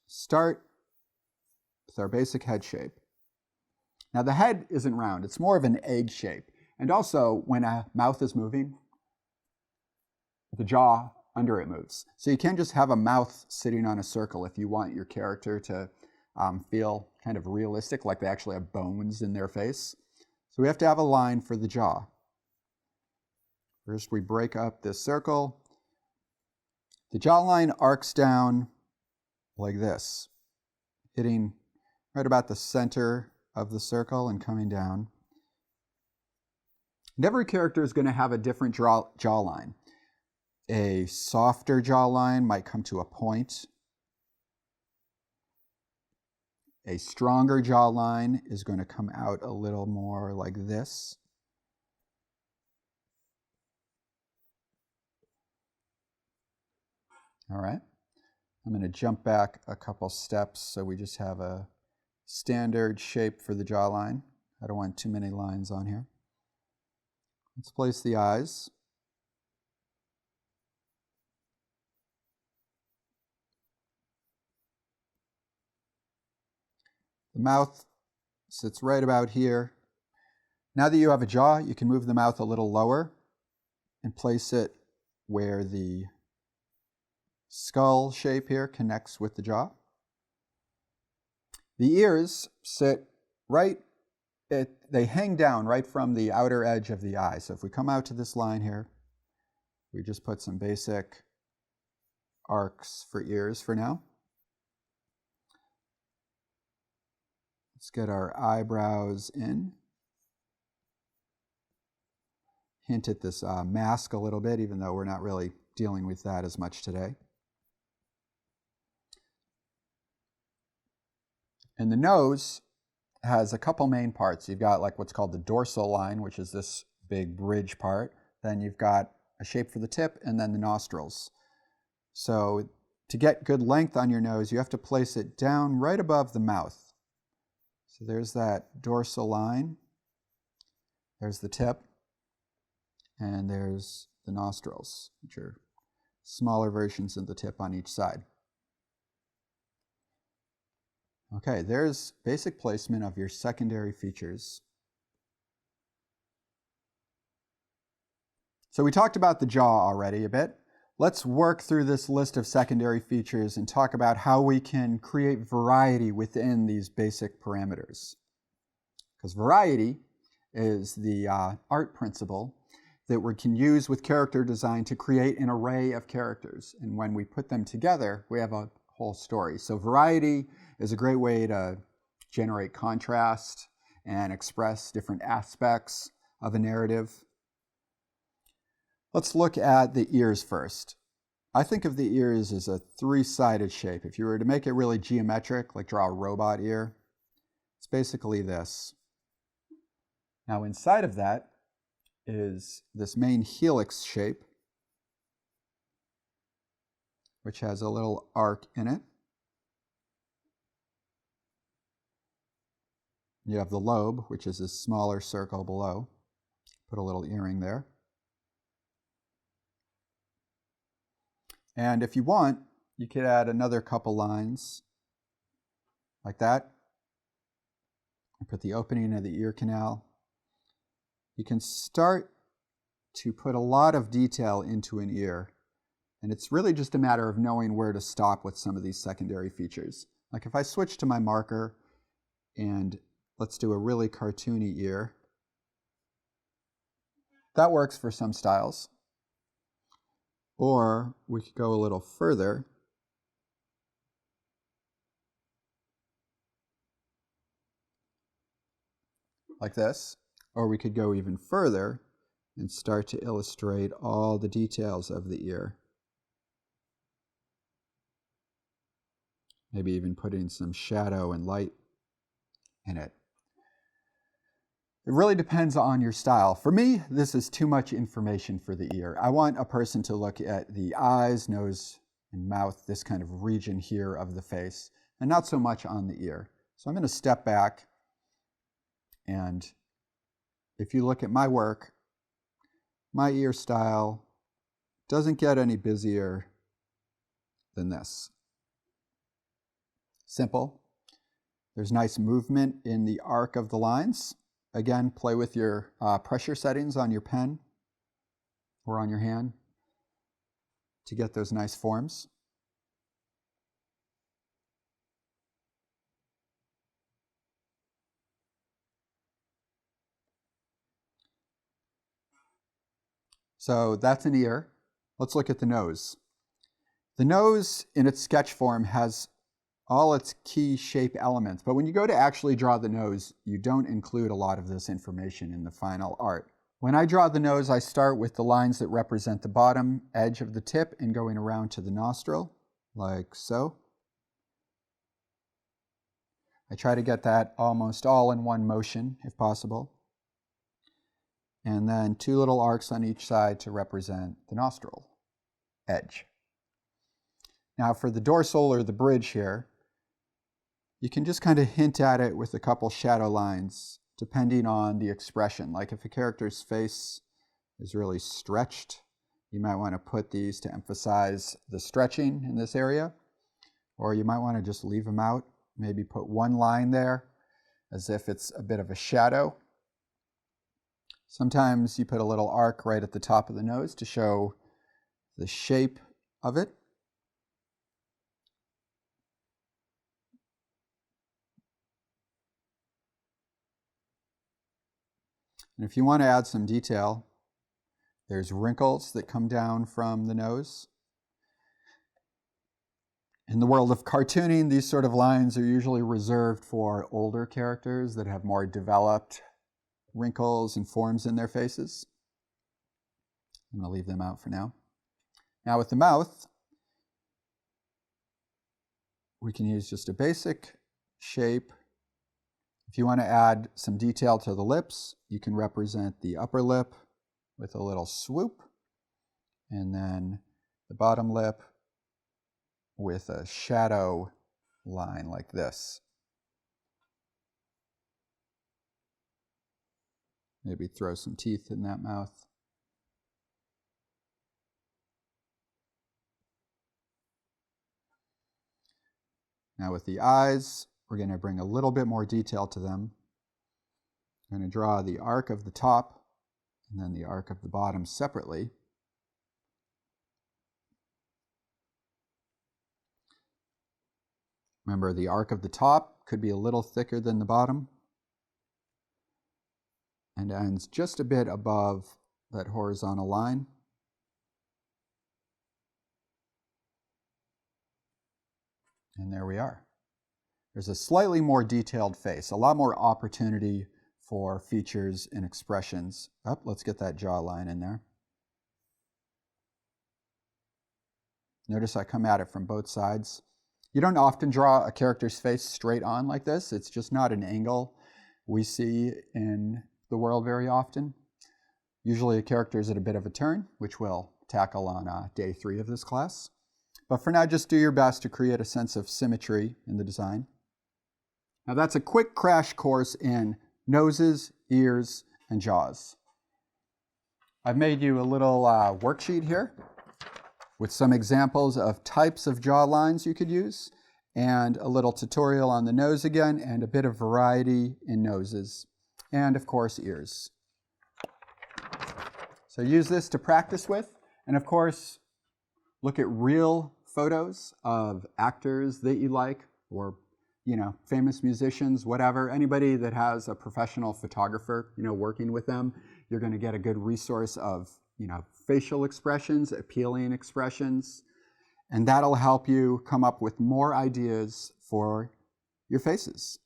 start with our basic head shape. Now the head isn't round, it's more of an egg shape. And also when a mouth is moving, the jaw under it moves. So you can't just have a mouth sitting on a circle if you want your character to feel kind of realistic, like they actually have bones in their face. So we have to have a line for the jaw. First we break up this circle. The jawline arcs down like this, hitting right about the center of the circle and coming down. And every character is going to have a different jawline. A softer jawline might come to a point. A stronger jawline is going to come out a little more like this. All right. I'm going to jump back a couple steps so we just have a standard shape for the jawline. I don't want too many lines on here. Let's place the eyes. The mouth sits right about here. Now that you have a jaw, you can move the mouth a little lower and place it where the skull shape here connects with the jaw. The ears sit they hang down right from the outer edge of the eye. So if we come out to this line here, we just put some basic arcs for ears for now. Let's get our eyebrows in. Hint at this mask a little bit, even though we're not really dealing with that as much today. And the nose has a couple main parts. You've got like what's called the dorsal line, which is this big bridge part. Then you've got a shape for the tip and then the nostrils. So to get good length on your nose, you have to place it down right above the mouth. So there's that dorsal line. There's the tip. And there's the nostrils, which are smaller versions of the tip on each side. Okay, there's basic placement of your secondary features. So we talked about the jaw already a bit. Let's work through this list of secondary features and talk about how we can create variety within these basic parameters. Because variety is the art principle that we can use with character design to create an array of characters. And when we put them together, we have a whole story. So variety is a great way to generate contrast and express different aspects of a narrative. Let's look at the ears first. I think of the ears as a three-sided shape. If you were to make it really geometric, like draw a robot ear, it's basically this. Now inside of that is this main helix shape, which has a little arc in it. You have the lobe, which is this smaller circle below. Put a little earring there. And if you want, you could add another couple lines like that. And put the opening of the ear canal. You can start to put a lot of detail into an ear. And it's really just a matter of knowing where to stop with some of these secondary features. Like if I switch to my marker and let's do a really cartoony ear. That works for some styles. Or we could go a little further. Like this. Or we could go even further and start to illustrate all the details of the ear. Maybe even putting some shadow and light in it. It really depends on your style. For me, this is too much information for the ear. I want a person to look at the eyes, nose, and mouth, this kind of region here of the face, and not so much on the ear. So I'm going to step back, and if you look at my work, my ear style doesn't get any busier than this. simple. There's nice movement in the arc of the lines. Again, play with your pressure settings on your pen or on your hand to get those nice forms. So that's an ear. Let's look at the nose. The nose in its sketch form has all its key shape elements, but when you go to actually draw the nose, you don't include a lot of this information in the final art. When I draw the nose, I start with the lines that represent the bottom edge of the tip and going around to the nostril, like so. I try to get that almost all in one motion, if possible. And then 2 little arcs on each side to represent the nostril edge. Now for the dorsal or the bridge here, you can just kind of hint at it with a couple shadow lines depending on the expression. Like if a character's face is really stretched, you might want to put these to emphasize the stretching in this area. Or you might want to just leave them out, maybe put one line there as if it's a bit of a shadow. Sometimes you put a little arc right at the top of the nose to show the shape of it. And if you want to add some detail, there's wrinkles that come down from the nose. In the world of cartooning, these sort of lines are usually reserved for older characters that have more developed wrinkles and forms in their faces. I'm going to leave them out for now. Now with the mouth, we can use just a basic shape. If you want to add some detail to the lips, you can represent the upper lip with a little swoop, and then the bottom lip with a shadow line like this. Maybe throw some teeth in that mouth. Now with the eyes, we're going to bring a little bit more detail to them. I'm going to draw the arc of the top and then the arc of the bottom separately. Remember, the arc of the top could be a little thicker than the bottom and ends just a bit above that horizontal line. And there we are. There's a slightly more detailed face, a lot more opportunity for features and expressions. Let's get that jawline in there. Notice I come at it from both sides. You don't often draw a character's face straight on like this. It's just not an angle we see in the world very often. Usually a character is at a bit of a turn, which we'll tackle on day 3 of this class. But for now, just do your best to create a sense of symmetry in the design. Now that's a quick crash course in noses, ears, and jaws. I've made you a little worksheet here with some examples of types of jaw lines you could use, and a little tutorial on the nose again, and a bit of variety in noses, and of course ears. So use this to practice with, and of course look at real photos of actors that you like, or famous musicians, whatever. Anybody that has a professional photographer, working with them, you're going to get a good resource of, facial expressions, appealing expressions, and that'll help you come up with more ideas for your faces.